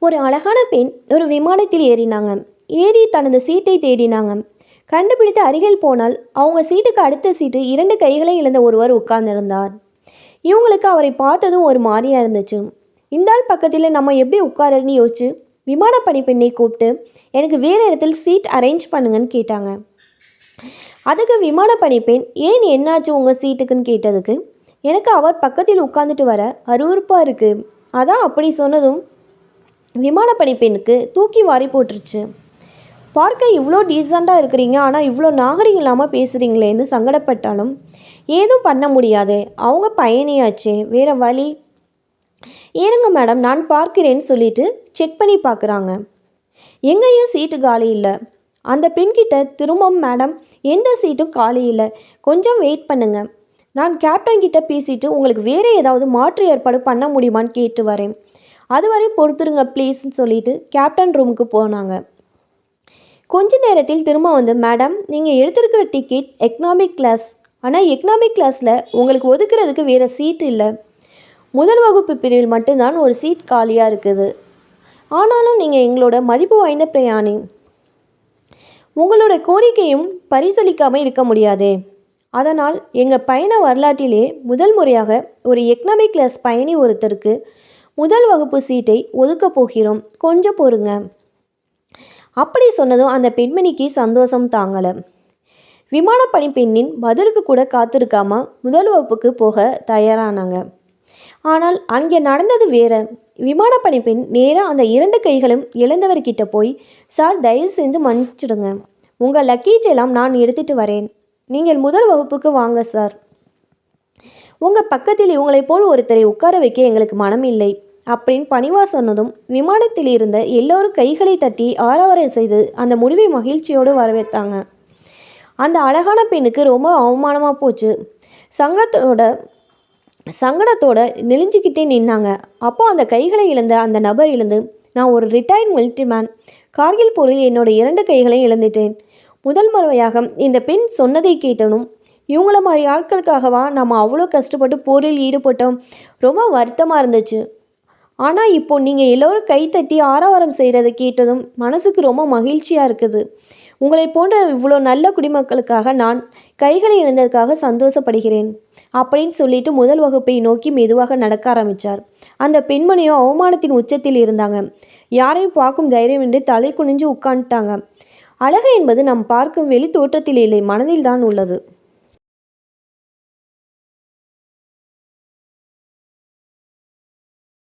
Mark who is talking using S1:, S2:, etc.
S1: ஒரு அழகான பெண் ஒரு விமானத்தில் ஏறினாங்க. ஏறி தனது சீட்டை தேடினாங்க. கண்டுபிடித்து அருகில் போனால் அவங்க சீட்டுக்கு அடுத்த சீட்டு 2 கைகளை இழந்த ஒருவர் உட்கார்ந்திருந்தார். இவங்களுக்கு அவரை பார்த்ததும் ஒரு மாதிரியா இருந்துச்சு. இந்த ஆள் பக்கத்தில் நம்ம எப்படி உட்காரதுன்னு யோசிச்சு விமான பணிப்பெண்ணை கூப்பிட்டு எனக்கு வேறு இடத்துல சீட் அரேஞ்ச் பண்ணுங்கன்னு கேட்டாங்க. அதுக்கு விமான பணிப்பெண் ஏன் என்னாச்சு உங்கள் சீட்டுக்குன்னு கேட்டதுக்கு எனக்கு அவர் பக்கத்தில் உட்காந்துட்டு வர அருவருப்பாக இருக்குது, அதான் அப்படி சொன்னதும் விமான பணிப்பெண்ணுக்கு தூக்கி வாரி போட்டுருச்சு. பார்க்க இவ்வளோ டீசெண்டாக இருக்கிறீங்க, ஆனால் இவ்வளோ நாகரிகம் இல்லாமல் பேசுகிறீங்களேன்னு சங்கடப்பட்டாலும் ஏதும் பண்ண முடியாது. அவங்க பயணியாச்சே, வேறு வழி. ஏறுங்க மேடம், நான் பார்க்கிறேன்னு சொல்லிட்டு செக் பண்ணி பார்க்குறாங்க. எங்கேயும் சீட்டு காலி இல்லை. அந்த பெண்கிட்ட திரும்பவும் மேடம் எந்த சீட்டும் காலி இல்லை, கொஞ்சம் வெயிட் பண்ணுங்க, நான் கேப்டன் கிட்ட பேசிட்டு உங்களுக்கு வேறு ஏதாவது மாற்று ஏற்பாடு பண்ண முடியுமான்னு கேட்டு வரேன், அதுவரை பொறுத்துருங்க ப்ளீஸ்ன்னு சொல்லிட்டு கேப்டன் ரூமுக்கு போனாங்க. கொஞ்ச நேரத்தில் திரும்ப வந்து மேடம் நீங்கள் எடுத்திருக்கிற டிக்கெட் எக்கனாமிக் கிளாஸ், ஆனால் எக்கனாமிக் கிளாஸில் உங்களுக்கு ஒதுக்குறதுக்கு வேறு சீட்டு இல்லை, முதல் வகுப்பு பிரிவில் மட்டும்தான் ஒரு சீட் காலியாக இருக்குது. ஆனாலும் நீங்கள் எங்களோட மதிப்பு வாய்ந்த பிரயாணி, உங்களோட கோரிக்கையும் பரிசீலிக்காமல் இருக்க முடியாதே. அதனால் எங்கள் பயண வரலாற்றிலே முதல் முறையாக ஒரு எக்கனாமிக் கிளாஸ் பயணி ஒருத்தருக்கு முதல் வகுப்பு சீட்டை ஒதுக்க போகிறோம், கொஞ்சம் பொறுங்க. அப்படி சொன்னதும் அந்த பெண்மணிக்கு சந்தோஷம் தாங்கலை. விமான பணிப்பெண்ணின் பதிலுக்கு கூட காத்திருக்காம முதல் வகுப்புக்கு போக தயாரானாங்க. ஆனால் அங்கே நடந்தது வேற. விமான பணிப்பெண் நேராக அந்த 2 கைகளும் இழந்தவர்கிட்ட போய் சார் தயவு செஞ்சு மன்னிச்சிடுங்க, உங்கள் லக்கேஜ் எல்லாம் நான் எடுத்துகிட்டு வரேன், நீங்கள் முதல் வகுப்புக்கு வாங்க சார், உங்கள் பக்கத்தில் இவங்களைப் போல் ஒருத்தரை உட்கார வைக்க எங்களுக்கு மனம் இல்லை அப்படின்னு பணிவா சொன்னதும் விமானத்தில் இருந்த எல்லோரும் கைகளை தட்டி ஆரவாரம் செய்து அந்த முடிவை மகிழ்ச்சியோடு வரவேற்றாங்க. அந்த அழகான பெண்ணுக்கு ரொம்ப அவமானமாக போச்சு. சங்கடத்தோட நெளிஞ்சிக்கிட்டே நின்னாங்க. அப்போ அந்த கைகளை இழந்த அந்த நபர் இழந்து நான் ஒரு ரிட்டையர்ட் மிலிட்ரிமேன், கார்கில் போரில் என்னோட 2 கைகளையும் இழந்துட்டேன். முதல் முறையாக இந்த பெண் சொன்னதை கேட்டனும் இவங்கள மாதிரி ஆட்களுக்காகவா நம்ம அவ்வளோ கஷ்டப்பட்டு போரில் ஈடுபட்டோம், ரொம்ப வருத்தமாக இருந்துச்சு. ஆனால் இப்போது நீங்கள் எல்லோரும் கைத்தட்டி ஆரவாரம் செய்கிறத கேட்டதும் மனசுக்கு ரொம்ப மகிழ்ச்சியாக இருக்குது. உங்களை போன்ற இவ்வளோ நல்ல குடிமக்களுக்காக நான் கைகளை இழந்ததற்காக சந்தோஷப்படுகிறேன் அப்படின்னு சொல்லிட்டு முதல் வகுப்பை நோக்கி மெதுவாக நடக்க ஆரம்பித்தார். அந்த பெண்மணியும் அவமானத்தின் உச்சத்தில் இருந்தாங்க. யாரையும் பார்க்கும் தைரியமின்றி தலை குனிஞ்சு உட்காந்துட்டாங்க. அழகு என்பது நாம் பார்க்கும் வெளி தோற்றத்தில் இல்லை, மனதில் தான் உள்ளது.